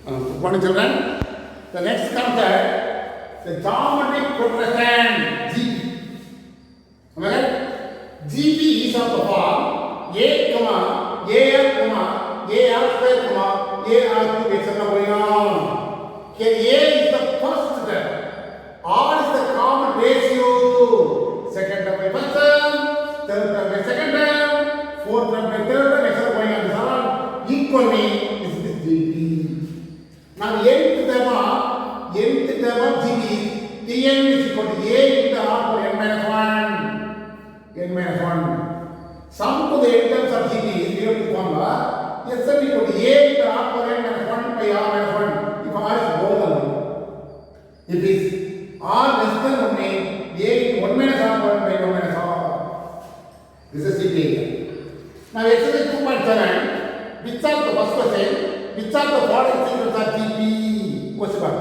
Good morning, children. The next concept, the geometric progression GP. Am I right? GP is of the form A, AL, AR square, AR cube, etc. going on. Here A is the first term, R is the common ratio. Second term by first term, third term by second term, fourth term by third term, etc. going on. These are all equally. This is GP. Now nth term of GP, Tn is equal to A into R for n minus 1. N minus 1. Sum to the n terms of GP is given to formula Sn equal to A into R for n minus 1 by R minus 1. If R is greater than, if is R less than 1, A into 1 minus R for n by 1 minus R. This is GP. Now exercise 2.7, which of the first question, which of the following sequences are GP? Question mark.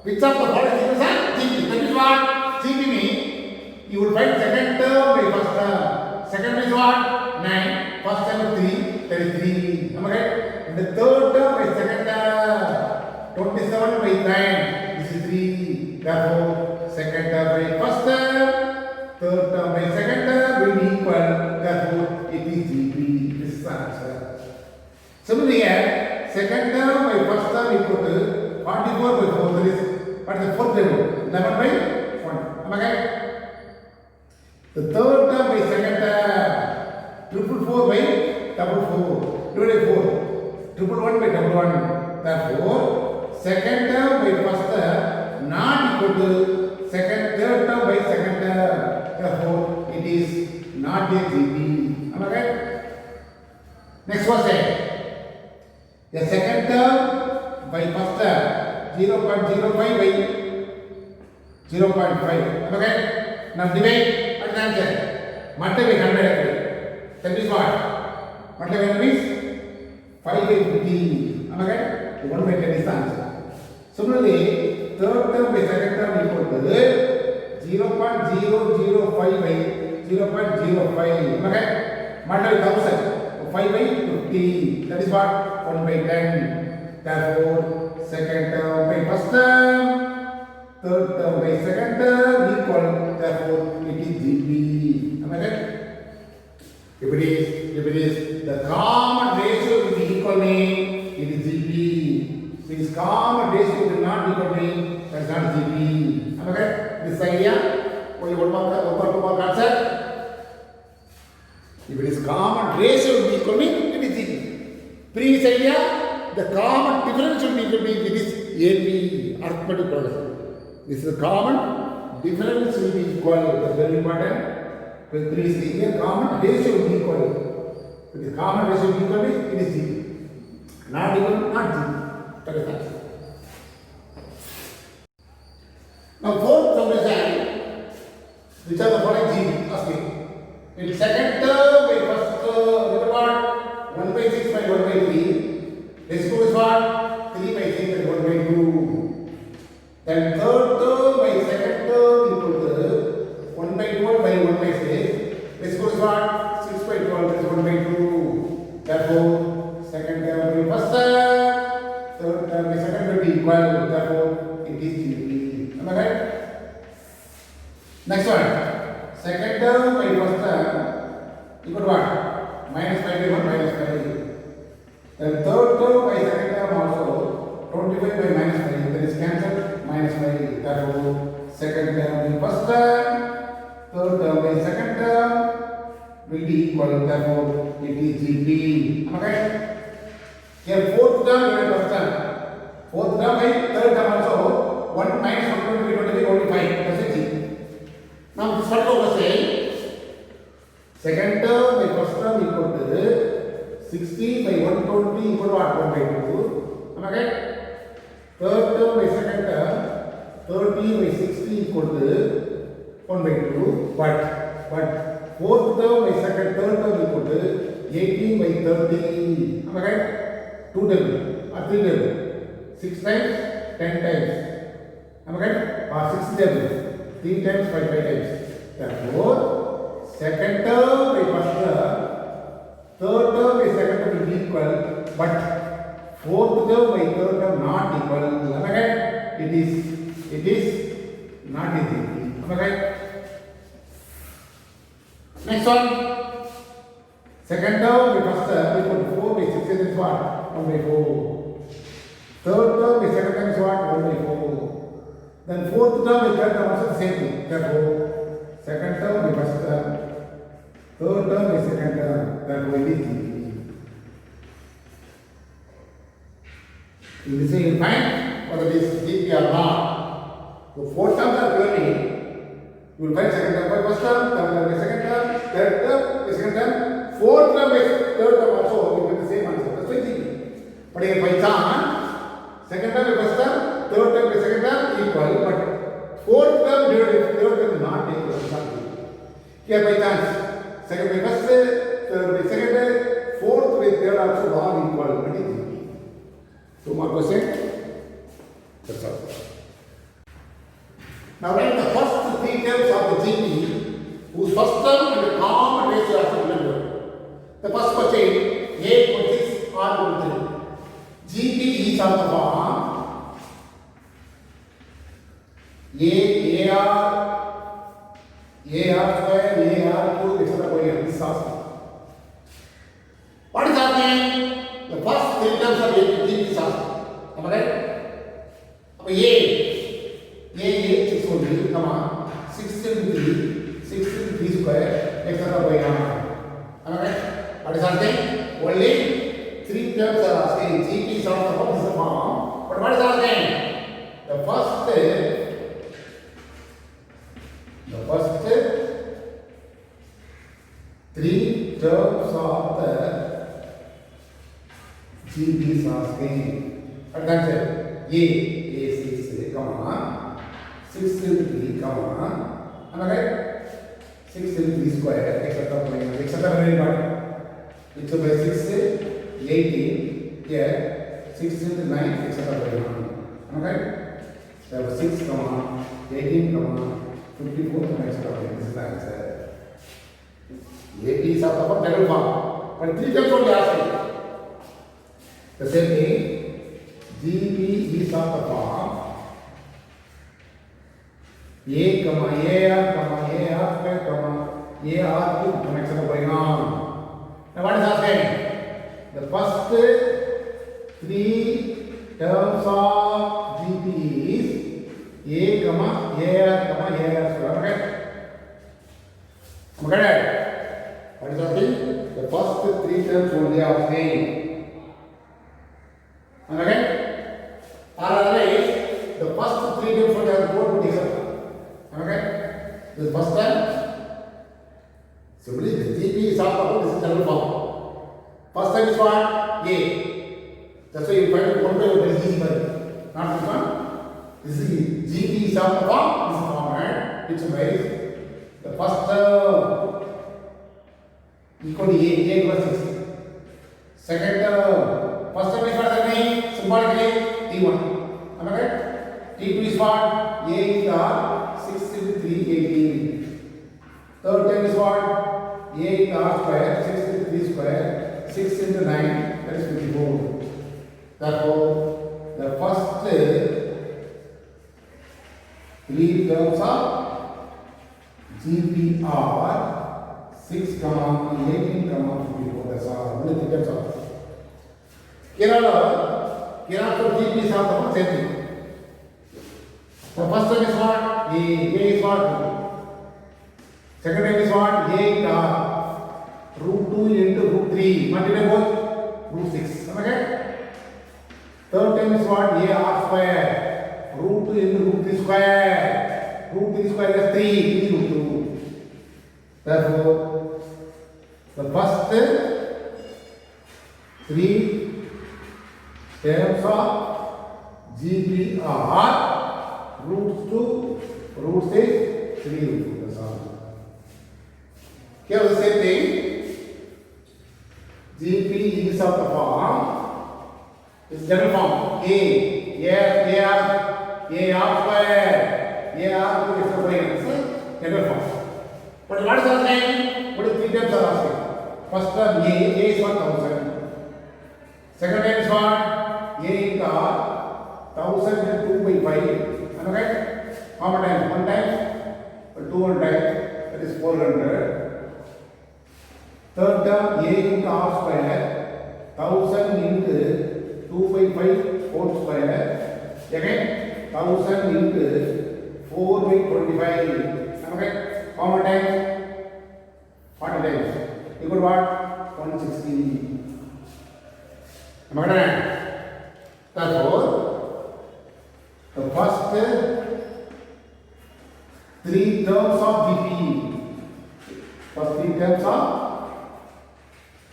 Which of the following sequences are GP? That is what? GP means you will find second term by first term. Second is what? 9. First term is 3. That is 3. Am I right? And the third term by second term. 27 by 9. This is 3. Therefore, second term by first term. Third term by second term will be equal. Therefore, it is GP. This is the answer. Similarly, here, second term by first term equal to 44 by 4. That is, what is the fourth term? 11 by 1. Am I right? The third term by second term, 444 by 4. Divided by 4. 111 by 111. Therefore, second term by first term not equal to third term by second term. Therefore, it is not a GP. Am I right? Next question. The second term by first term 0.05 by 0.5. Okay? Now divide and answer. Multiply 100. That is what? Multiply 100 means 5 by 15. Okay? 1 by 10 is the answer. Similarly, third term by second term equal to 0.005 by 0.05. Okay? Multiply 1000. 5 by 50. That is what? 1 by 10. Therefore, second term by first term, third term by second term equal. Therefore, it is GP. Am I right? If it is the common ratio will be equal mean it is GP. If it is common ratio will not equal mean that is not GP. Am I right? This idea? Only one more concept. If it is common ratio will be equal mean it is GP. Previous idea, the common difference will be equal mean it is AP, arithmetic progression. This is the common difference will be equal. That is very important. With previous idea, common ratio will be equal. If the common ratio will be equal mean it is GP. Not equal, not GP. That is answer. Now fourth summation, which are the following GP? Asking. In second term by first term, what? 1 by 6 by 1 by 3. This two is what? 3 by 6 and 1 by 2. Then third term by second term equal to 1 by 12 by 1 by 6. This two is what? 6 by 12 is 1 by 2. Therefore, second term by first term, third term by second term will be equal. Therefore, it is GP. Am I right? Next one. Second term by first term equal to what? Minus 5 by 1 minus 5. Then third term by second term also 25 by minus 5. That is cancelled minus 5. Therefore, second term by first term, third term by second term will be equal. Therefore, it is GP. Am I right? Here fourth term by first term. Fourth term by third term also 1 minus 1 25 only 5. That's it. Now this what we say, second term by first term equal to 60 by 120 equal to what? 1 by 2. Am I right? Third term by second term 30 by 60 equal to 1 by 2. But fourth term by second third term equal to 18 by 30. Am I right? 2 term or 3 term. 6 times, 10 times. Am I right? Or 6 times. 3 times 5 times. Therefore, second term by first term, third term by second term will be equal, but fourth term by third term not equal. Am I right? It is not easy. Am I right? Next one. Second term by first term equal to 4 by 6 is what? 1 by 4. Third term by second term is what? 1 by 4. Then fourth term by third term also the same thing. Therefore, second term by first term, third term by second term, therefore it is GP. You will say you find whether it is GP or not. So four terms are given. You will find second term by first term, third term by second term, third term by second term, fourth term by third term also you get the same answer. That's why GP. But here by chance, second term by first term, third term by second term equal, but fourth term divided by third term not equal. Here by chance, second by first, third by second, fourth by third also all equal. What is GP? 2 more questions. That's all. Now write the first 3 terms of the GP whose first term and the common ratio are similar. The first question, A equal 6, R equal 3. GP is of the form AR square, AR cube, etc. This is awesome. What is happening? The first 3 terms of GP is awesome. Am I right? A 6 only, come on, 6 into 3 square, etc. by r. Am I right? What is asking? Only 3 terms are asking. GP is of the form. But what is asking? The first 3 terms of the GP is asking. What that's it? A 6, come on. 6 into 3, come on. Am I right? 6 into 3 square, etc. very important. It's by 6, 18, here, 6 into 9, etc. Am I right? So 6, 18, 54, etc. This is the answer. AP is of the double form. But 3 terms only asking. The same thing, GP is of the form A, AR, square, AR cube, etc. going on. Now what is asking? The first 3 terms of GP is A, AR, square. Okay? What is asking? The first 3 terms only asking. Okay? Or otherwise, the first 3 terms only have both to accept. Okay? This first time, simply the GP is of this is general form. First time is what? A. That's why you find it 1 by 1 is easy for you. Not this one. This is GP is of the form. This is form, right? It's very the first term equal to A plus 6. Second term, first term is what the name? Symbolically T1. Am I right? T2 is what? A is R, 6 into 3, 18. Third term is what? A is R square, 6 into 3 square, 6 into 9, that is 54. Therefore, the first 3 terms of GP are 6, 18, 54. That's all. Only 3 terms of. Here for GP is of the same thing. The first term is what? A is what? Second term is what? A is R. Root 2 into root 3. Multiply both. Root 6. Okay? Third term is what? A R square. Root 2 into root 3 square. Root 3 square is 3. 3 root 2. Therefore, the first 3 terms of GP are roots 2, root 6, 3 root 2. That's all. Here the same thing. GP is of the form. It's general form. AR square, AR is the general form. But what is the name? What is 3 terms are asking? First term A is 1000. Second term is what? 1000 into 2 by 5. Am I right? How many times? 1 time? 2 times. That is 400. Third term a into r square. 1000 into 2 by 5 whole square. Again 1000 into 4 by 25. Am I right? How many times? 40 times. Equal to what? 160. Am I right? Therefore, the first 3 terms of GP. First 3 terms of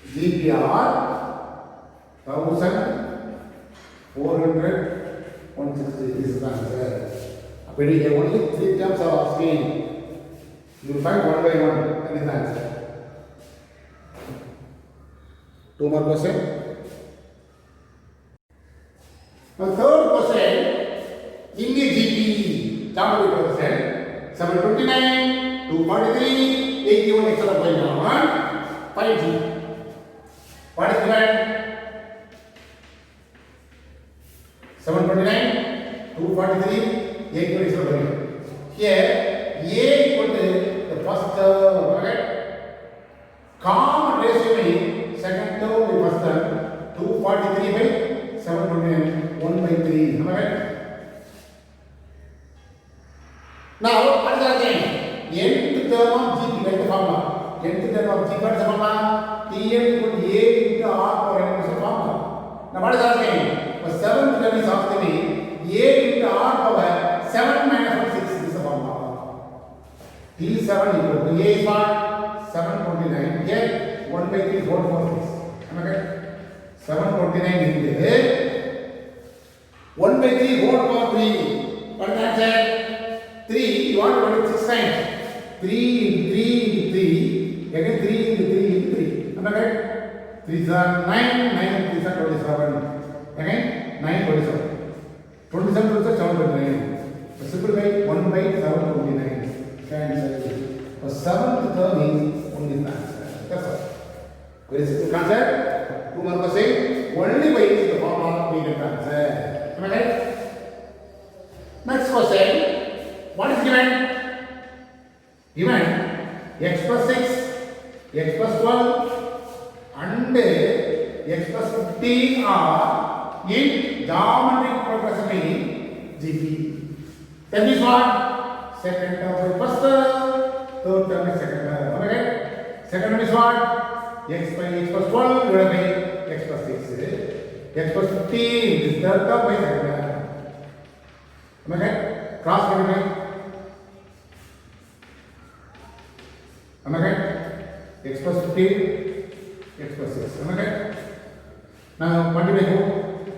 GP are 1000, 400, 160. This is the answer. When you have only 3 terms of asking, you will find one by one and this answer. 2 more questions. Now third question, in the GP, geometry question, 729, 243, 81, etc. going on, 5G. What is given? 729, 243, 81, etc. going on. Here, A equal to the first term, right? Common ratio means second term by first term, 243 by 729, 1 by 3. Am I right? Now, what is the thing? Nth term of G by the formula. Nth term of G by the formula. Tn equal to A into R power n is the formula. Now, what is the thing? For 7th term is asking me A into R power 7 minus 6 is the formula. T7 equal to A is what? 729. Here, 1 by 3 whole power 6. Am I right? 729 into 1 by 3 whole power 3. What is the answer? 3, you want to put it 6 times. 3 into 3 into 3. Again 3 into 3 into 3. Am I right? 3 is 9, 9 3 is 27. Again 9, 27. 27 is 729. So simplify 1 by 729. Cancel. The 7th term is only the answer. That's all. Very simple concept. 2 more questions. Only by using the formula we get the answer. Am I right? Next question. What is given? Given x plus 6, x plus 12 and x plus 15 are in geometric progression in GP. That means what? Second term by first term, third term by second term. Am I right? Second term is what? X by x plus 12 divided by x plus 6. X plus 15 is third term by second term. Am I right? Cross multiply. Am I right? X plus 15, x plus 6. Am I right? Now multiply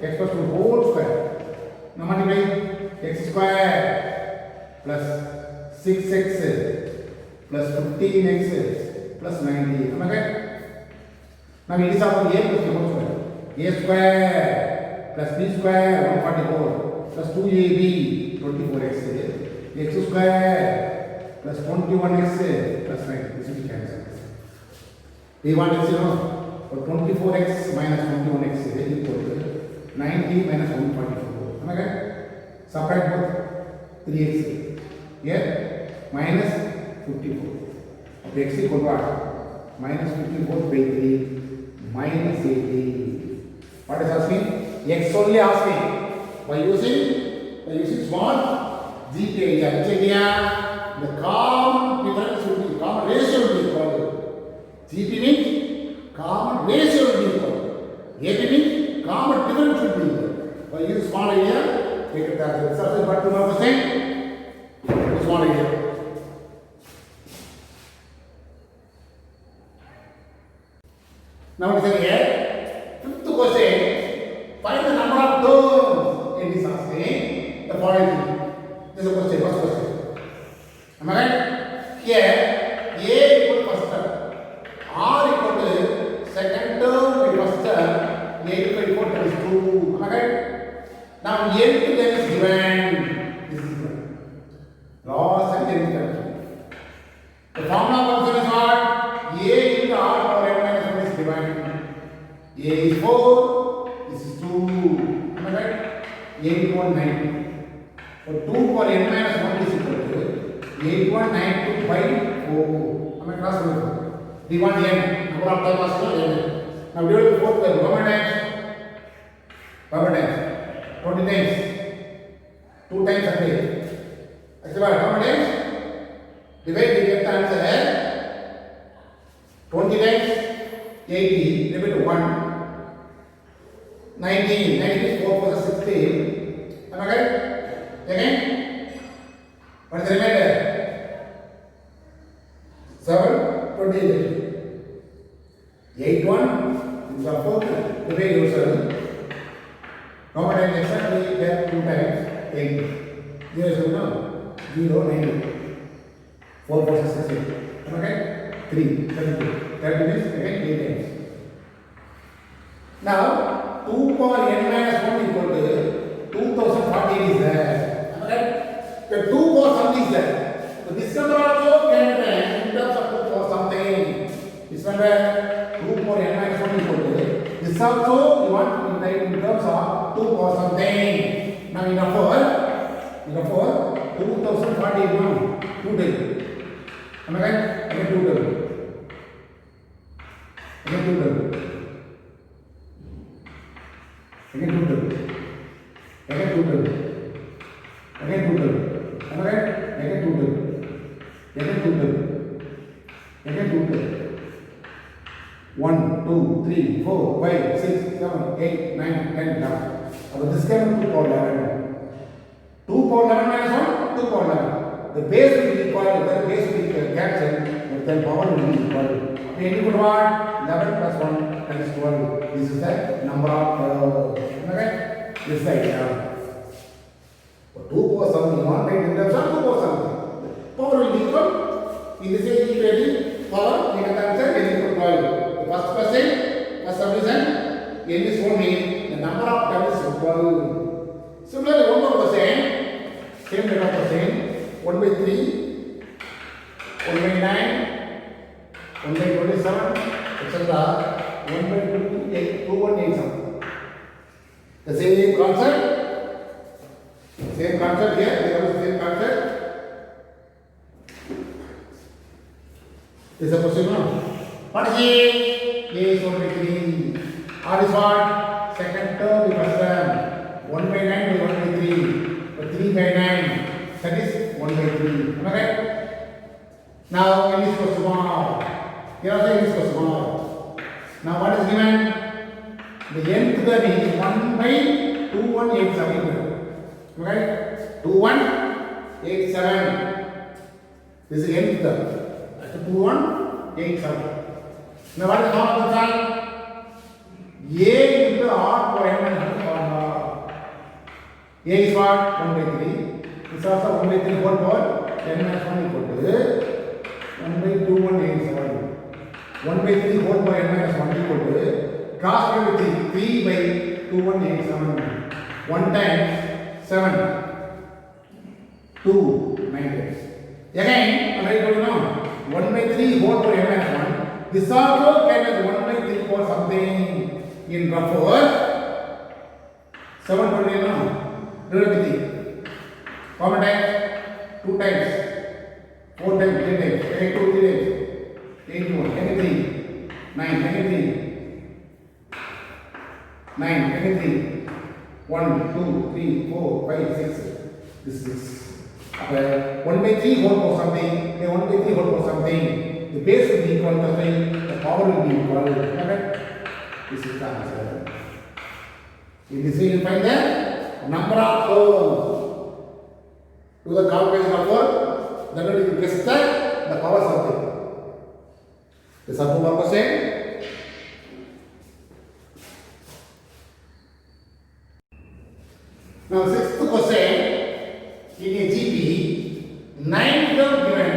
x plus 2 whole square. Now multiply x square plus 6x plus 15x plus 90. Am I right? Now it is of a plus b whole square. A square plus b square 144 plus 2ab 24x. X square plus 21x plus 9. This will be cancelled. We want x, for 24x minus 21x is equal to 90 minus 144. Am I right? Subtract both 3x. Here minus 54. Of x equal to what? Minus 54 by 3 minus 80. What is asking? X only asking. By using small GP idea. The common difference should be, common ratio will be equal. GP means common ratio will be equal. AP means common difference should be equal. By using small idea, we get the answer. Substitute but 2%. Small idea. Now it is here. Fifth question. Find the number of terms in this asking. The following. This is a question. First question. Am I right? Here, A equal to first term, R equal to second term by first term, A equal to 4 times 2. Am I right? Now, nth term is given. This is given. Loss and nth term. The formula function is what? A into R power n minus 1 is given. A is 4, this is 2. Am I right? 8192. So 2 power n minus 1 is equal to 8192 by 4. Am I cross over? We want n. Number of times n. Now divide the fourth by how many times? 20 times. 2 times a day. Actually, how many times? Divide, we get the answer 20 times 80, divide 1. 19. 19 is 4 for 16. Am I correct? Again? What is the remainder? 7, 28. 8, 1. This is our fourth. Divide yourself. How many times exactly? Get 2 times 8. 0 is 0, 90. 4 for 16. Am I correct? 3, 32. 30 means again 8 times. Now, 2 power n minus 1 equal to 2048 is there. Am I right? The 2 power something is there. So this number also can be in terms of 2 power something. This number 2 power n minus 1 equal to this also you want to write in terms of 2 power something. Now in a 4, 2041, 2 days. Am I right? Again 2 days. Again 2 days. Again 2 days. Again 2 days. Again 2 days. Am I right? Again 2 days. Again 2 days. Again 2 days. 1, 2, 3, 4, 5, 6, 7, 8, 9, 10, 11. But this can be 2 power 11. 2 power 11 minus 1, 2 power 11. The base will be equal, the base will be cancelled, but then power will be equal. We input what? 11 plus 1 that is 12. This is the number of okay? This is the idea. So 2 power something, 1 right in terms of 2 power something. Power will be equal. In this way, equality, power, we can answer n equal 12. The first question, first subdivision, n is only the number of terms is equal. Similarly, one more question, same type of question, 1 by 3, 1 by 9, 1 by 27, etc. 1 by 2, 8, 2, 1, 8, something. The same concept here, there is the same concept. This is a question, no? What is A? A is 1 by 3. R is what? Second term, the first term. 1 by 9 by 1 by 3. But 3 by 9. That is 1 by 3. Am I right? Now, n is equal to 1. Here also n is equal to 1. Now, what is given? The nth term is 1 by 2187. Okay? 2187. This is nth term. That's 2187. Now, what is the form of the sign? A into R power n minus 1. A is what? 1 by 3. This is also 1 by 3 whole power n minus 1 equal to 1 by 2187. 1 by 3 whole power n minus 1 equal to cross by 3 by 2187. 1 times 7. 2 9 times. Again, am I going to know? 1 by 3 whole power n minus 1. This also can be 1 by 3 for something in rough over 720 now. Divide 3. How many times? 2 times. 4 times, 10 times. Again 2, 3 times. 81, again 3. 9, again 3. 9, again 3. 1, 2, 3, 4, 5, 6. This is 1 by 3 whole for something. 1 by 3 whole for something. The base will be equal to the power will be equal. Okay? This is the answer. In this way, you find the number of to the calculation of 4. Then you guess the power something. The sub more question. Now, sixth question in a GP, 9 term given,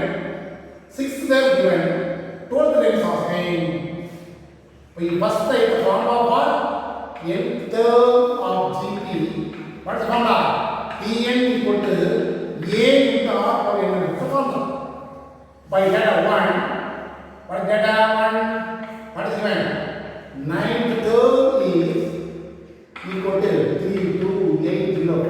6 term given, 12 term is asking. We first take the formula for nth term of GP. What is the formula? Tn equal to A into R power n. It's the formula. By data 1, by data 1, what is given? 9th term is equal to 3, 2, 8, 0,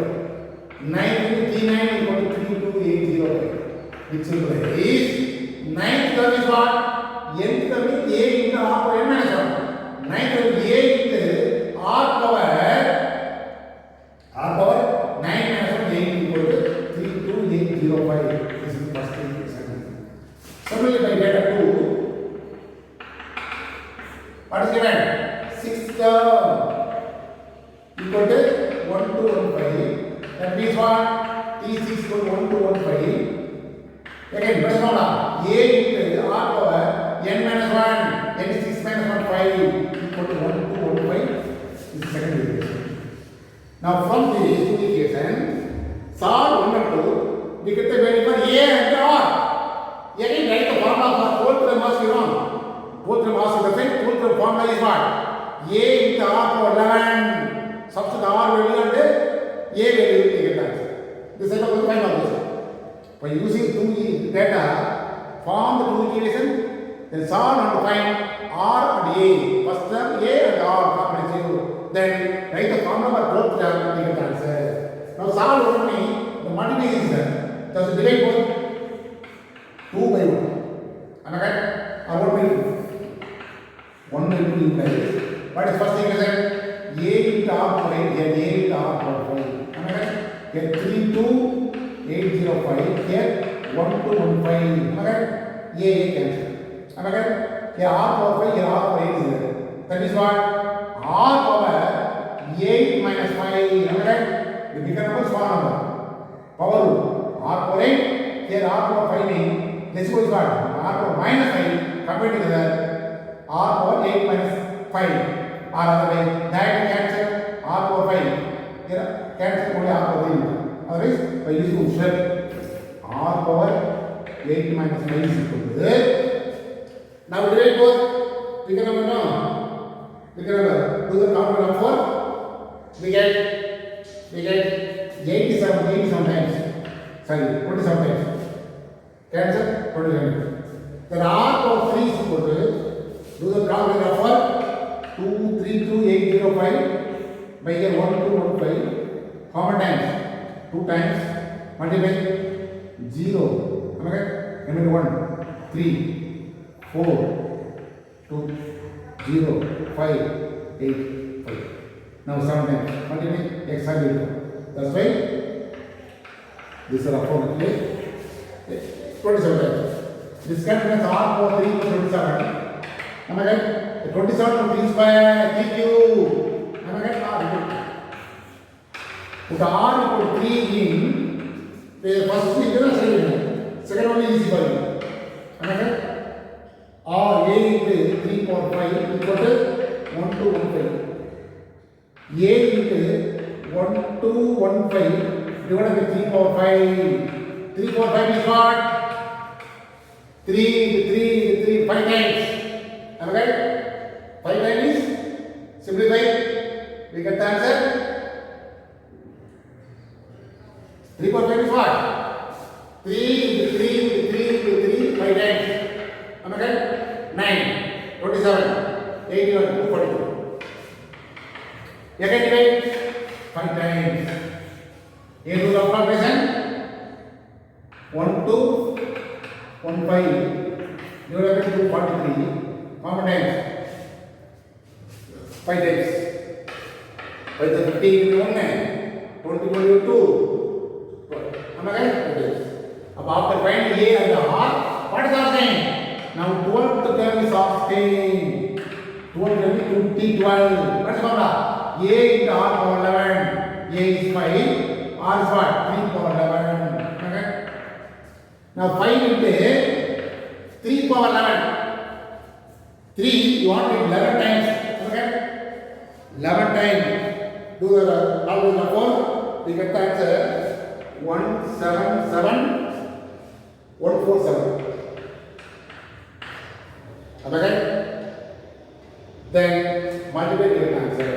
1 to 1 5. That means what? T is equal to 1 to 1 5. Again, what is called A into R power n minus 1. N is 6 minus 1 5 equal to 1 to 1 5. This is the second equation. Now from these two equations, solve 1 and 2. We get the value for A and R. Again, write the formula for whole term mass given. Whole term mass is the same. Whole term formula is what? A into R power 11. Substitute R value and A value to get answer. This is the final answer. By using two data, form the two equations, then solve and find R and A. First term A and R combination. Then write the formula for both term to get answer. Now solve only the multiplication. Just divide both 2 by 1. Am I right? Or 1 by 2? 1 by 2 implies. What is first equation? A into R power 8 here, A into R power 5. Am I right? Here 3 to 805. Here 1 to 1 5. Am I right? A cancel. Am I right? Here R power 5, here R power 8 is there. That is what? R power 8 minus 5. Am I right? The bigger number, small number. Power rule. R power 8, here R power 5 means this goes what? R power minus 5 compared to the R power 8 minus 5. R other way, that cancel R power 5. Here cancel only R power 3. Otherwise, by using step R power 8 minus 5 is equal to this. Now divide both. Bigger number no. Bigger number. Do the complement of 4. We get 87 times. Sorry, 27 times. Cancel 27. Then R power 3 is equal to, do the complement of 4, 2, 3 to 805 by here 1 to 1 5. Common times 2 times multiply 0. Am I right? Remember 1, 3, 4, 2, 0, 5, 8, 5. Now 7 times multiply x and 0. That's why this is approximately 27 times. This contains R power 3 to 27. Am I right? 27 to 3 square, 3 cube. Am I right? R equal. Put R equal to 3 in the first equation, second one is easy for you. Am I right? R A into 3 power 5 equal to 1 to 1 5. A into 1 to 1 5 divided by 3 power 5. 3 power 5 is what? 3 into 3 into 3, 5 times. Am I right? 5 times is simplify. We get the answer. 3 power 5 is what? 3 into 3 into 3 into 3, 5 times. Am I right? 9, 27, 81, 242. Again divide 5 times. A to the operation 1 to 1 5 divided by 243. Common times 5 times. 5 to 50 into 1 20 into 2. Am I right? After finding A and the R, what is our name? Now 12th term is asking. 12 term is 20, 12. What is formula? A into R power 11. A is 5. R is what? 3 power 11. Okay? Now 5 into 3 power 11. 3 you want it 11 times. Okay? 11 times. Do the calculation of 4. We get the answer 177 147. Okay? Then multiply the answer.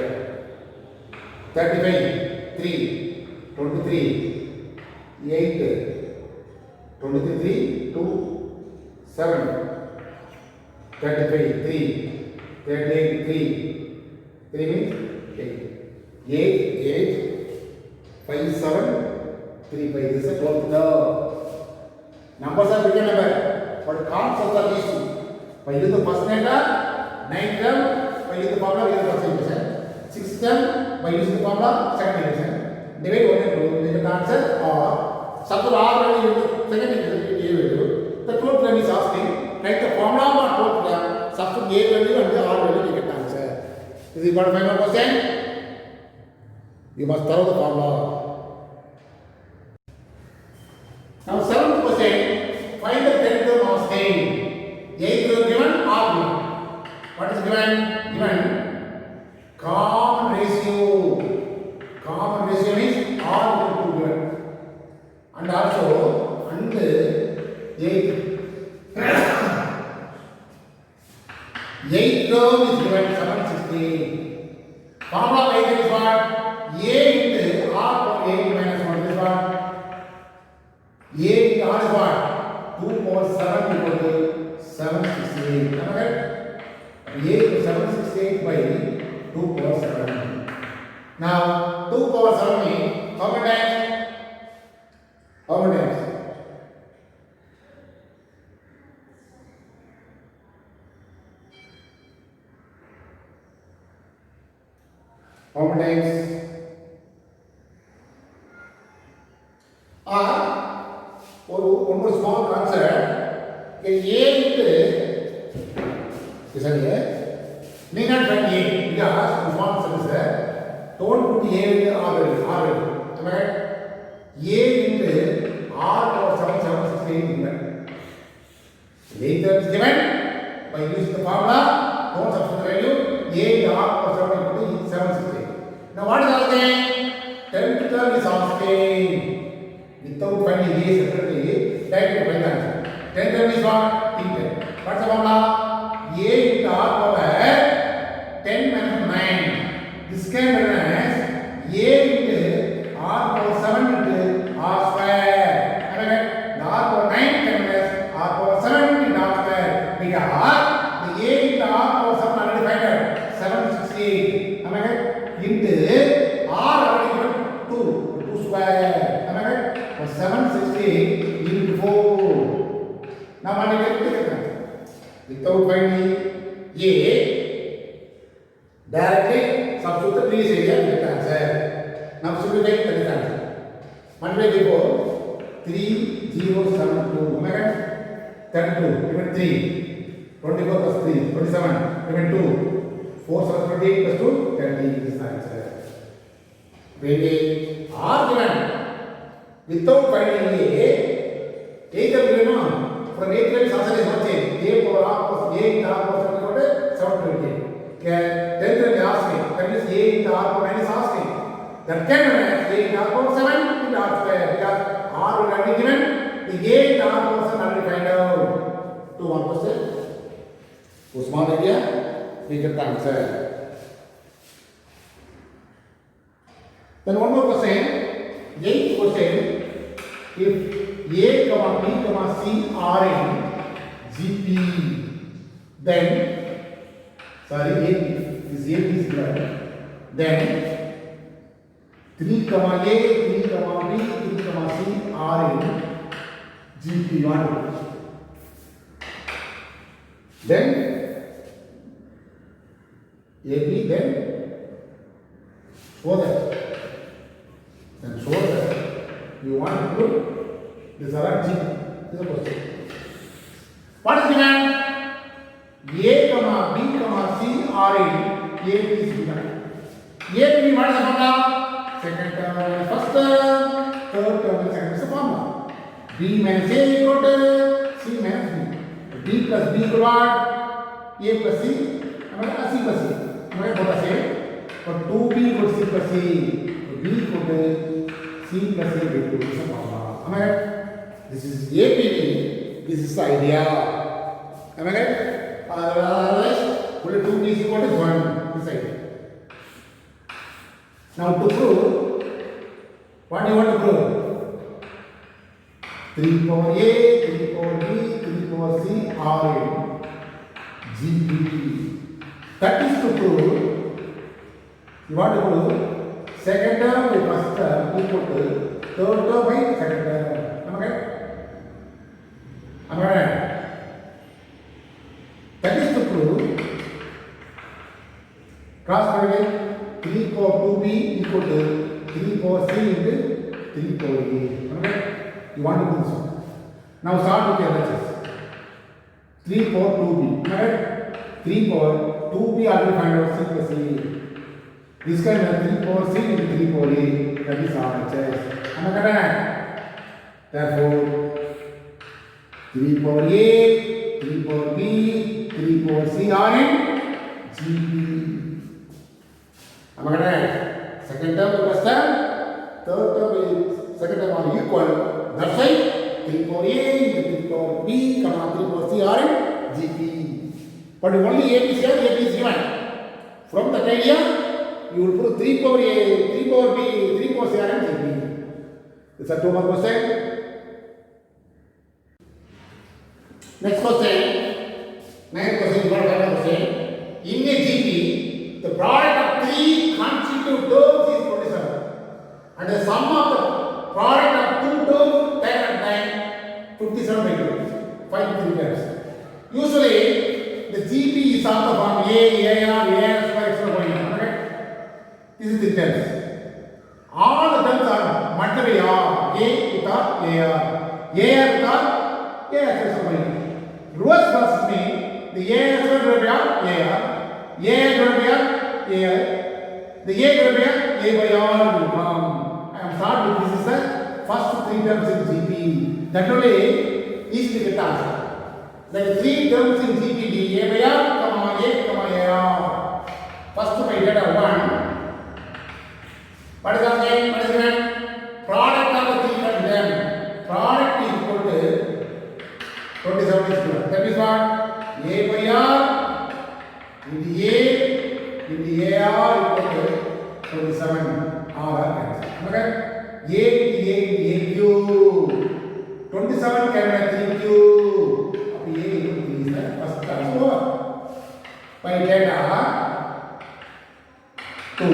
35, 3, 23, 8, 23, 2, 7, 35, 3, 38, 3, 3 means 8, 5, 7, 3, 5. This is a 12th term. Numbers are bigger number, but concepts are easy. By using the first data, 9th term, by using the formula, we have the first equation. 6th term, by using the formula, second equation. Divide 1 and 2, we get the answer or suppose R value is second equation, A value. The 12th term is asking, write the formula for 12th term, substitute A value and the R value, we get the answer. Is it got a final question? You must follow the formula. Now, 7th question. Find the 10th term of scale. 8th term given or given. What is given? Given common ratio. Common ratio means all equal to given. And also, and 8th. 8th term is given 716. Formula of 8 is what? A into R power 8 minus 1 is what? A into R is what? 2 power 7 equal to 768. Am I right? A to 768 by 2 power 7. Now, 2 power 7 means how many times? How many times? How many times? Or one more small concept. A into is a need not find A because small concept is don't put A in the R. Am I right? A into R power 768 is given. 8 terms given by using the formula. Don't substitute the value. A into R power 7 equal to 768. Now what is asking? 10th term is asking without finding A separately, directly find the answer. 10th term is what? T10. What's the formula? A into R power 10 minus 9. This can be written as A into R power 7 into R square. Am I right? The R power 9 can be as R power 7 into R square. Because the A into R power 7 already find out 768. Am I right? Into R already given 2 square. Am I right? For 768 into 4. Now what do you get? Without finding A, directly substitute the previous area to get the answer. Now simplify the answer. Multiply before 3072. Am I right? 32. Even 3. 24 plus 3. 27. Even 2. 4 7 28 plus 2. 30 is the answer. When they are given without finding A, 8 of given from 8 to 7 is not changed. A power R plus A into R plus 7 equal to 728. Okay, 10th is asking. That is A into R power 9 is asking. That can be A into R power 7 into R square because R will have been given. The A into R power 7 already find out. To one question. So small area, we get the answer. Then one more question. 8th question. If A, B, C are in GP, then sorry, AP, this AP is given. Then 3, A, 3, B, 3, C are in GP. Then AP, then show that. Then show that you want to put this are GP. This is a question. What is given? A, B, C are in AP is given. A, B, what is the formula? Second term is first term, third term is second is the formula. B minus A equal to C minus B. B plus B equal what? A plus C, C plus C. Am I both the same? For 2B equal to C plus C, B equal to C plus C equal to this formula. Am I right? This is AP. This is the idea. Am I right? Otherwise, only 2B is equal to 1. This idea. Now to prove, what do you want to prove? 3 power A, 3 power B, 3 power C are in GP. That is to prove, you want to prove second term by first term equal to third term by second term. Am I right? Am I right? That is to prove cross multiply 3 power 2B equal to 3 power C into 3 power A. Okay? You want to do this one. Now start with your LHS. 3 power 2B. Right? 3 power 2B already find out C plus A. This kind of 3 power c into 3 power a, that is RHS. Am I correct? Therefore, 3 power a, 3 power b, 3 power c are in GP. Am I correct? Second term understand? Third term is second term are equal. That's why 3 power a into 3 power b, 3 power c are in GP. But only a is here, a is given. From that idea, you will put 3 power a, 3 power b, 3 power c are in GP. Is that 2 more question? Next question. Next question is what question. In a GP, the product of 3 constitutive terms is 27. And the sum of the product of 2 terms taken at time 57 by 2. 5 to 3 times. Usually, the GP is of the form A, AR, AS, etc. Okay? This is the terms. All the terms are multiplied by R. A with R, AR. AR with R, AS, etc. Reverse process means the AS divided by R, AR. A divided by R, AR. The A divided by R, A by R will come. I am sorry, this is the first 3 terms in GP. That only is the answer. The 3 terms in GPD, A by R, A, AR. First by data 1. What is the name? What is the name? Product of the 3 of them. Product is equal to 27 is given. That is what? A by R into A into AR equal to 27. R cancel. Okay? A into A into AQ. 27 can be 3Q. A equal to 3 is the first transfer. By data 2.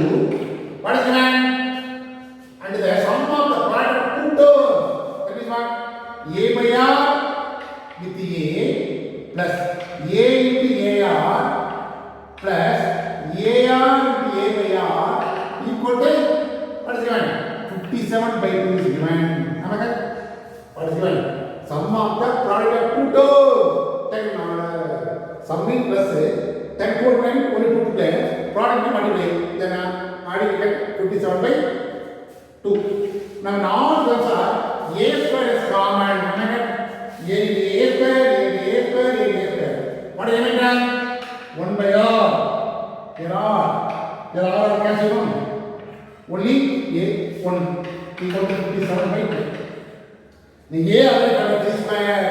What is the name? And the sum of the product of 2 terms. That is what? A by R with A plus A into AR plus AR into A by R equal to what is given? 57 by 2 is given. Am I correct? What is given? Sum of the product of 2 terms. 10 summing plus 10 4 times only 2 times. Product will multiply. Then I will get 57 by 2. Now in all terms are A square is common. Am I correct? A into A square, A into A square, A into A square. What is the mean? 1 by R. Here are cancelled. Only A 1 equal to 57 by 2. The A already 3 square.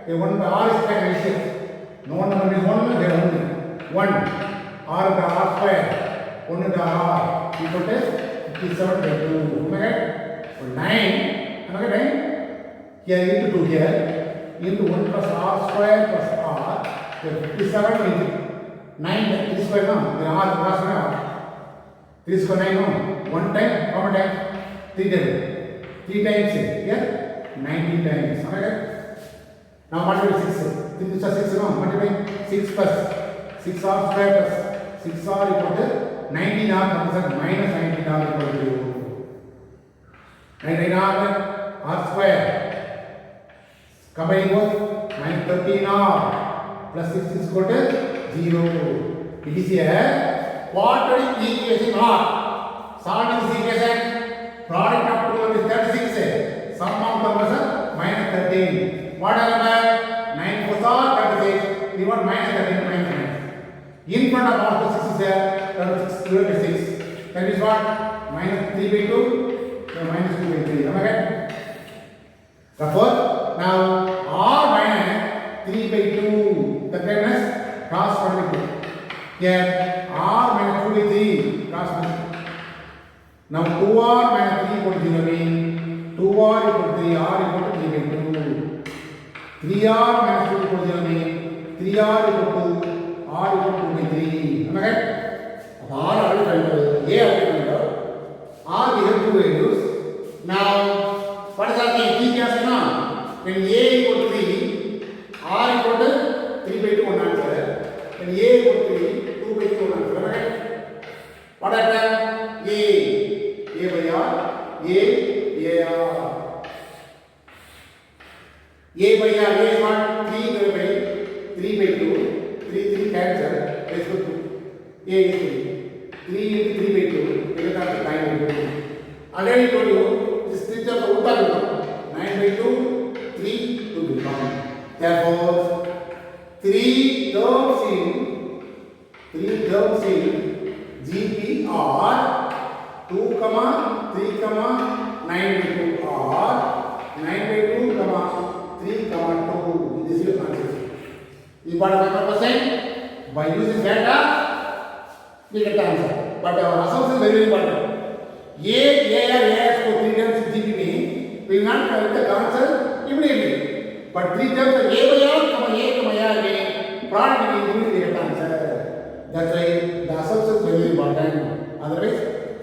A 1 by R is cancelled. No one number is 1, there only 1. R into R square. 1 into R equal to 57 by 2. So 9. Am I right? Here into 2 here. Into 1 plus R square plus R. 57 into 9. 3 square no. Then R plus 3 square 9 no. 1 time. How many times? 3 times. 3 times here. 19 times. Am I right? Now multiply 6. 3 to 6 no. Multiply 6 plus 6 R square plus 6 R equal to 19 R comes minus 19 R equal to 19 R square. Combining both minus 13 R plus 6 is equal to 0. It is a quadratic equation R. Solve this equation. Product of 2 is 36. Sum of numbers are minus 13. What are the 9 4 are 36. We want minus 13 minus 9. In front of all the 6 is there. 6 divided by 6. That is what? Minus 3 by 2. Minus 2 by 3. Am I right? Therefore, now R minus 3 by 2. The minus cross 1 by 2. Here R minus 2 by 3. Cross 1. Now 2R minus 3 equal to 0 mean 2R equal to 3. R equal to 3 by 2. 3R minus 2 equal to 0 mean 3R equal to R equal to 2 by 3. Am I right? R already found A already found R we have 2 values. Now what is happening? T cancel now. When A equal to 3, R equal to 3 by 2 one answer. When A equal to 3, 2 by 2 one answer. Am I right? What happened? A by R, A R. A by R, A is what? 3 by 2, 3 cancel. A is 2. A is 3. 3 into 3 Again I told you, this 3 terms will become 9 by 2, 3 to become. Therefore, 3 terms in GP are 2, 3, 9 by 2 or 9 by 2, 3, 2. This is your answer. You got 5%. By using data, we get the answer. But our assumption is very important. A or AS for 3 terms in GP means we will not get the answer immediately. But 3 terms of A by R, again, product means we will get the answer. That's why the assumption is very important. Otherwise,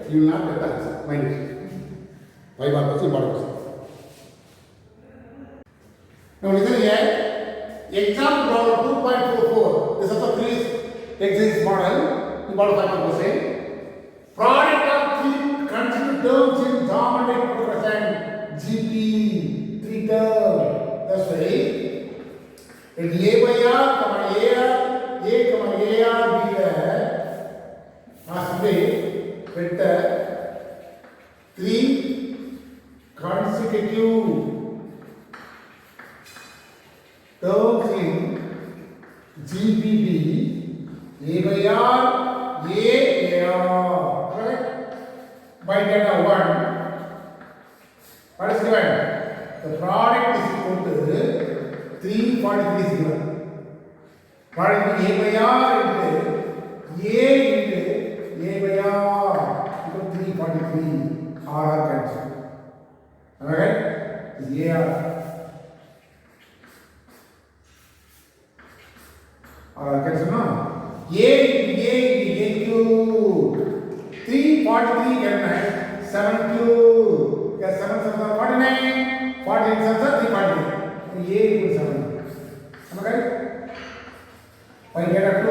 you will not get the answer. Mind it. 5% important. Now listen here. Example problem 2.44. This is the previous exercise model. About 5%. Product of 3 considered terms in geometric progression. GP 3 terms. That's right. And A by R, A, AR be there. As the vector 3 consecutive terms in GPB A by R, AR. Correct? By data 1, what is given? The product is equal to 343 is given. Product is A by R into A by R equal to 343. R cancelled. Alright? This is AR. Cancel now. A cube. 343 get 7 cube. Yes, 7 7 49. 48 7 343. A equals 7. Am I correct? By data 2,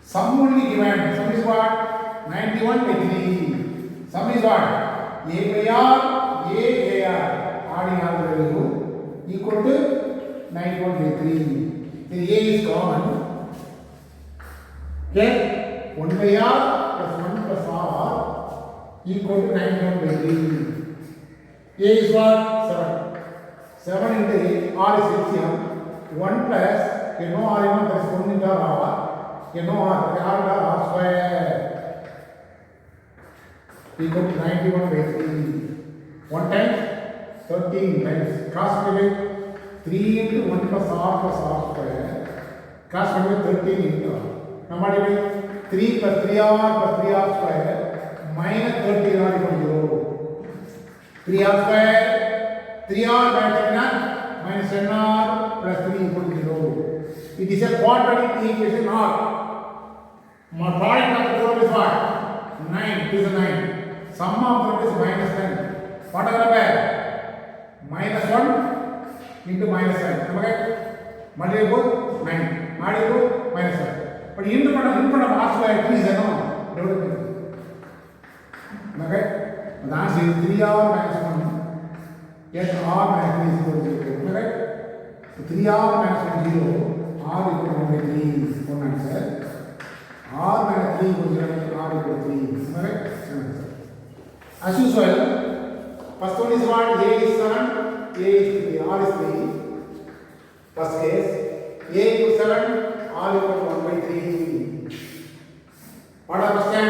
sum only given. Sum is what? 91 by 3. Sum is what? A by R, AR. Adding all the value equal to 91 by 3. Then A is common. Okay? 1 by R plus 1 plus R equal to 91 by 3. A is what? 7. 7 into R is LCM. 1 plus, you know R, you know there is 1 into R. You know R square equal to 91 by 3. 1 times 13 times cross multiply 3 into 1 plus R square. Cross multiply 13 into R. Now multiply 3 plus 3R plus 3R square minus 13R equal to 0. 3R square, 3R minus 10R minus 10R plus 3 equal to 0. It is a quadratic equation R. My product of the term is what? 9. It is a 9. Sum of them is minus 10. What are the pair? Minus 1 into minus 10. Okay? Multiply both 9. Multiply both minus 1. But in front of R square, please, I know. Development. Okay? The answer is 3R minus 1. Yes, R minus 3 is equal to 0. Okay? So 3R minus 1 0. R equal to 1 by 3 is one answer. R minus 3 equal to 0. R equal to 3. Okay? As usual, first one is what? A is 7. A is 3. R is 3. First case. A equal to 7. R equal to 1 by 3. What are the question?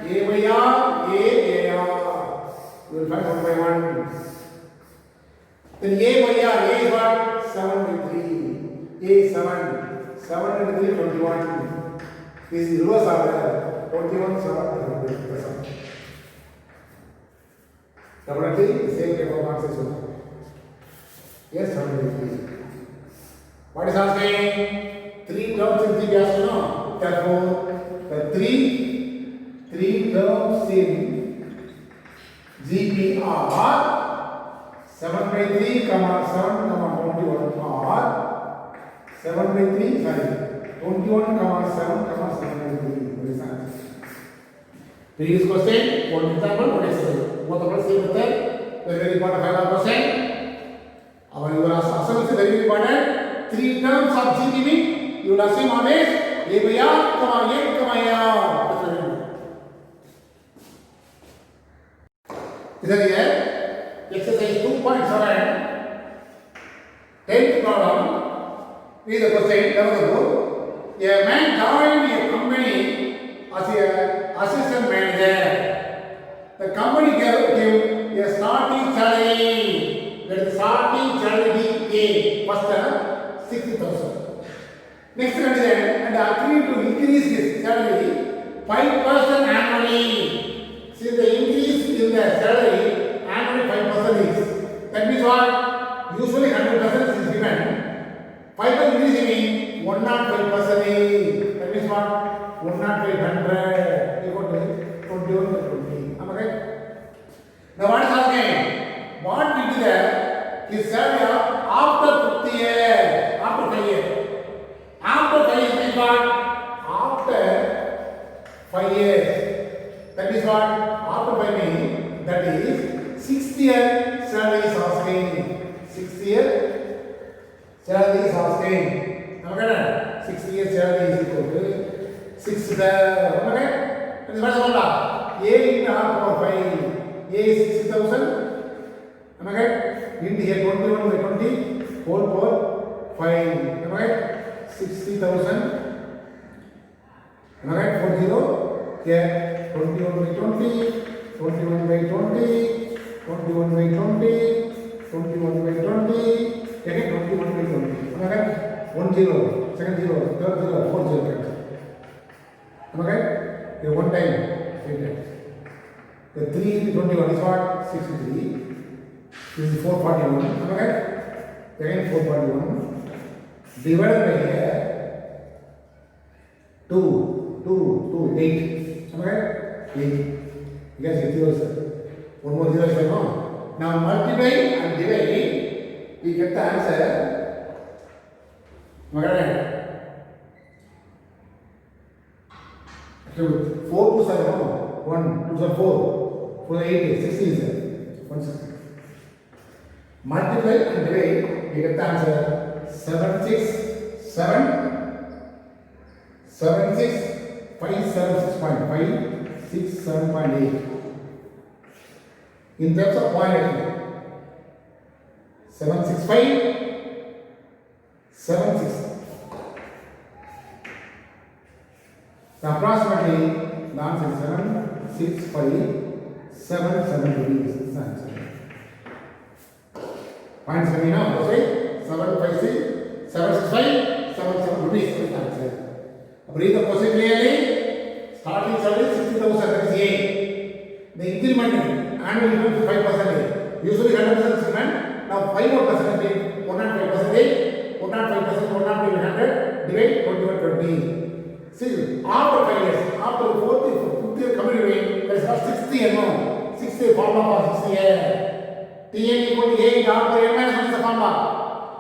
A by R, A, AR. You will find 1 by 1. Then A by R, A is what? 7 by 3. A is 7. 7 into 3, 21. This is reverse order. 21, 7. Definitely the same type of answers. Yes, 7 by 3. What is asking? 3 terms in GP has to know. Therefore, the 3 terms in GP are 7 by 3, 7, 21 are 7 by 3, sorry, 21, 7, 7 by 3. Previous question, one example, one example. Both of us same method. Very important 5%. Our assumption is very important. 3 terms of GP. You will assume always A by R, A, R. Listen here. Exercise 2.7. 10th problem. Read the question. Cover the book. A man joined a company as a assistant manager. The company gave him a starting salary. Let the starting salary be A. First 60,000. Next condition, and agreed to increase his salary 5% annually. See the increase in the salary annually 5% is. That means what? Usually 100% is given. 5% increase means 105%. That means what? 105 equal to 21 by 20. Am I right? Now what is asking? What will be the his salary after 50 years? After 5 years. After 5 years means what? After 5 years. That is what? After 5 means that is 6th year salary is asking. 6th year salary is asking. Okay? 6th year salary is equal to 6th. Okay? That is what is called A into half power 5. A is 60,000. Am I right? Into here 21 by 20 whole power 5. Am I right? 60,000. Am I right? 40. Here 21 by 20, 21 by 20, 21 by 20, 21 by 20, again 21 by 20. Am I right? 1 0, second 0, third 0, fourth 0. Am I right? The one time, 3 times. The 3 into 21 is what? 63. This is 441. Am I right? Again 441. Divided by here 2, 8. Am I right? 8. Yes, it is. One more 0 is right now. Now multiply and divide. We get the answer. Am I right? 4 2 7. 1 2 7 4. 4 8 60 is 160. Multiply and divide. We get the answer. 7 6 7 7 6 5 7 6.5 6 7.8. In terms of point 765 76. Approximately the answer is 765 77 degrees. This is the answer. Points coming now. That's right. 756 765 77 rupees is the answer. Read the question clearly. Starting salary 60,000, that is A. The increment annual increment is 5%. Usually 100% increment. Now 5 more percentage, 105%, 105%, 100 divide 21 20. See, after 5 years, after 4th, 5th year coming away, there is not 60 year no. 60 year formula for 60 year. Tn equal to A into R power n minus 1 is the formula.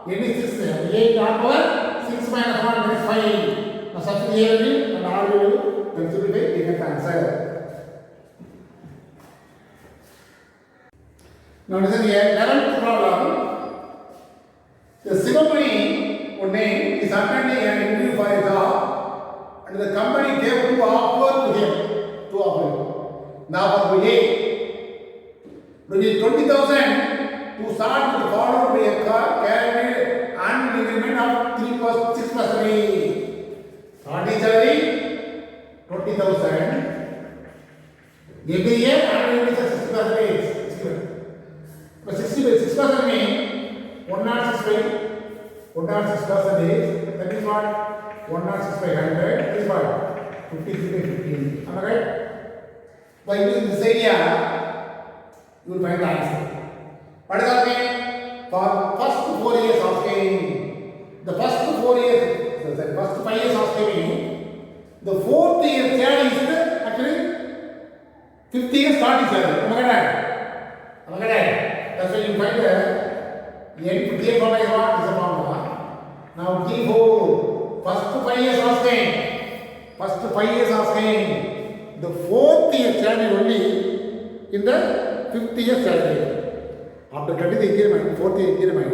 N is 6. A into R power 6 minus 1 that is 5. Now substitute A value and R value, then simplify, we get the answer. Now listen here, 11th problem. The Sivamani, one name, is attending an interview for a job, and the company gave 2 offers to him. 2 offers. Now for A, rupees 20,000 to start with followed by a car carrying annual increment of 6%. Starting salary 20,000. Every year annual increase is 6%. But 6% means 106%. That is what? 106 by 100. That is what? 53 by 15. Am I right? By using this area, you will find the answer. What is asking? For first 4 years asking. The first 4 years, the first 5 years asking. The 4th year salary is actually 5th year starting salary. Am I right? Am I right? That's why you find the T formula is what? Is a formula. Now T4, first 5 years asking. First 5 years asking. The 4th year salary only in the 5th year salary. After 30 the increment, 4th year increment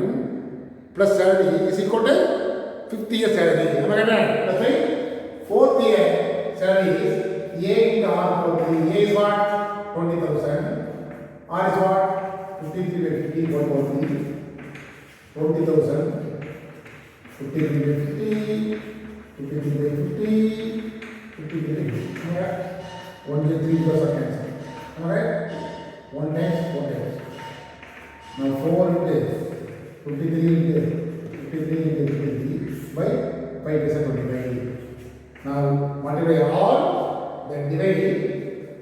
plus salary is equal to 5th year salary. Am I right? That's right. 4th year salary is A into R equal to A is what? 20,000. R is what? 53 by 50, 1 over 3. 20,000. 53 by 50. 53 by 50. 53 by 50. Alright? 1 to 3 because of cancel. Alright? 1 times, 4 times. Now 4 into 53 into 53 by 5 is 25. Now multiply all, then divide,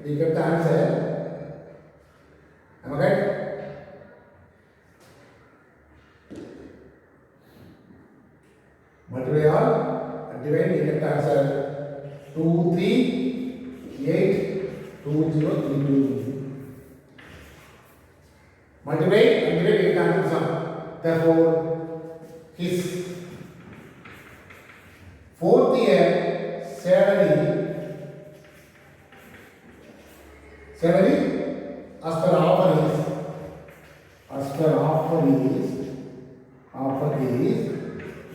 we get the answer. Am I right? Multiply all and divide, we get the answer 2, 3, 8, 2, 0, 3, 2. Multiply and divide, we get the answer. Therefore, his fourth year salary as per offer is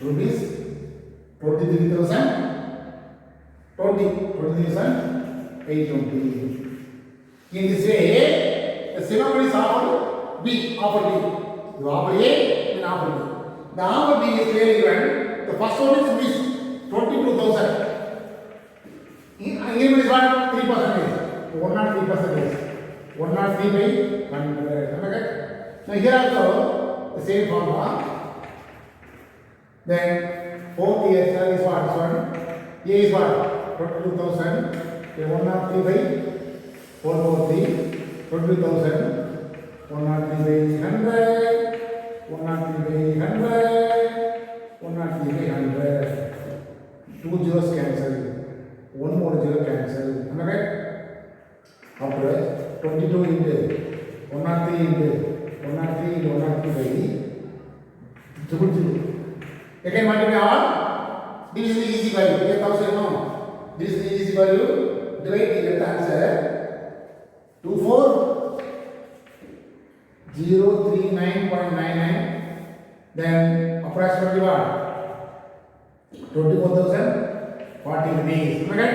rupees 23,820. In this way, the same amount is offered B. You offer A, then offer B. The offer B is clearly given. The first one is rupees 22,000. Increment is what? 3%. 103%. 103 by 100. Okay? Now here also the same formula. Then fourth year salary is what? This one. A is what? 22,000. Okay, 103 by 443. 22,000. 103 by 100. 103 by 100. 103 by 100. 2 zeros cancel. 1 more zero cancel. Am I right? After 22 into 103 into 103 into 103 by triple zero. Again multiply all. This is the easy value. 8,000 no. This is the easy value. Divide, we get the answer. 24,039.99. Then approximately what? 24,040 rupees. Okay?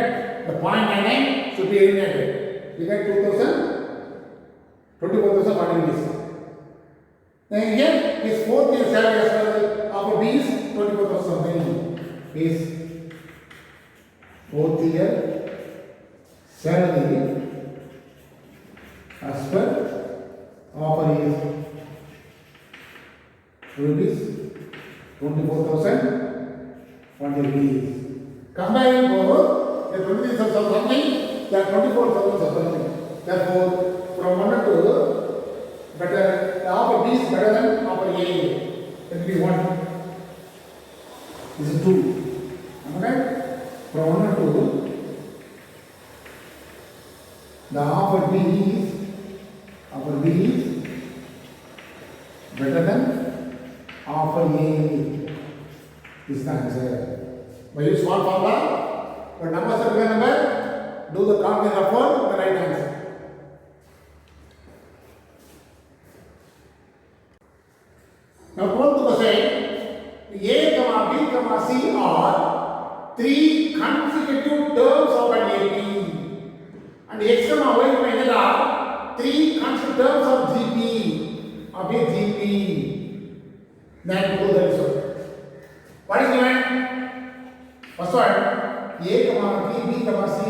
The 0.99 should be eliminated. We get 24,040 rupees. Then here, his fourth year salary as well offer B is 24,000 something. His fourth year salary as per offer is rupees 24,040 rupees. Combine both the 23,000 something, the 24,000 something. Therefore, from 1 to 2, better the offer B is better than offer A. That will be 1. This is 2. Okay? From 1 to 2, the offer B is better than offer A. This is the answer. By use small formula, when numbers are given number, do the combination of 4, the right answer. Now, 12th question, A, B, C are 3 consecutive terms of an AP, and X, Y, Z are 3 consecutive terms of GP, of a GP. Then do the result. What is given? First one, A, B, C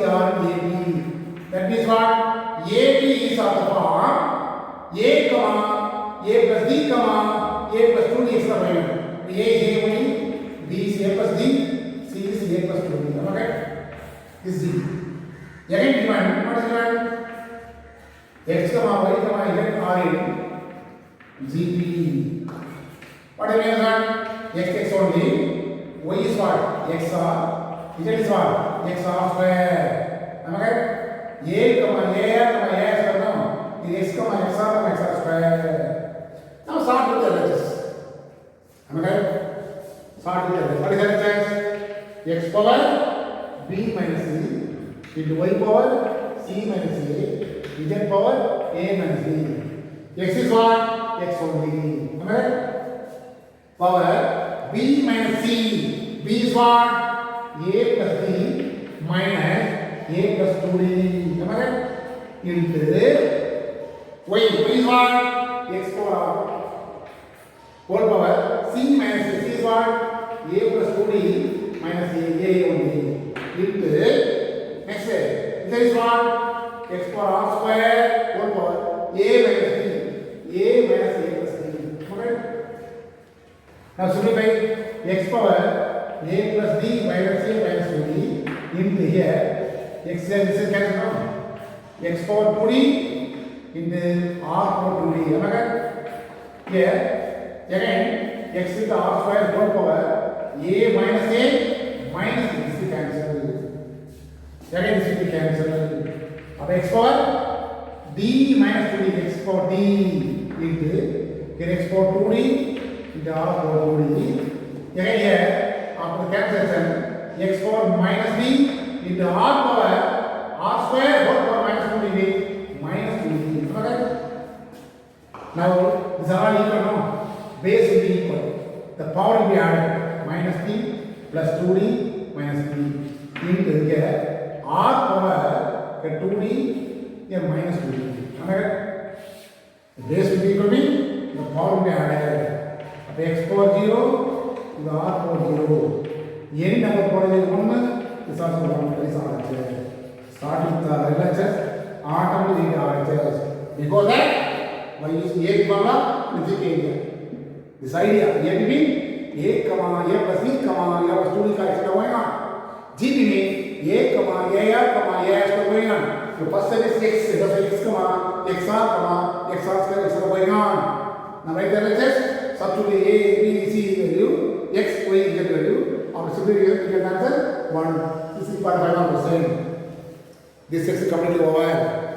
are in AB. That means what? AB is of the form A, A plus D, A plus 2D extra y. A is A1, B is A plus D, C is A plus 2D. Okay? This is D. Again given, what is given? X, Y, Z are in GP. What is given? X only. Y is what? XR. Z is what? XR square. Am I right? A, is no. Is X, XR square. Now start with the LHS. Am I right? Start with the LHS. What is LHS? X power B minus C into Y power C minus A. Z power A minus B. X is what? X only. Am I right? Power B minus C. B is what? A plus D minus A plus 2D. Am I right? Into y is what? X power whole power c minus c is what? A plus 2d minus a only into next this is what? X power r square whole power a minus b a minus a plus b. Okay, now simplify x power a plus d minus a minus 2d into here x and this is cancel out x power 2d into r power 2d. Am I correct? Here again x into r square whole power a minus this is cancel. Again this will be cancelled. Now x power d minus 2d x power d into here x power 2d into r power 2d. Again here after cancellation x power minus d into r power r square whole power minus 2d is minus 2d. Okay? Now these are all equal now. Base will be equal. The power will be added minus d plus 2d minus d into here r power 2d here minus 2d. Okay? The base will be equal to the power will be added. X power 0 to the r power 0. Any number power is 1 is also 1 is RHS. Start with the LHS, automatically the RHS. Because that by using A formula is the area. This idea A means A comma A plus B comma A plus 2D का extra होएगा. G means A comma AR comma AS का होएगा. So first step is X, that's X comma XR square extra होएगा. Now write the LHS. Substitute A, B, C value, X, Y is the value. After substituting you get answer 1. This is 0.51%. This is completely over.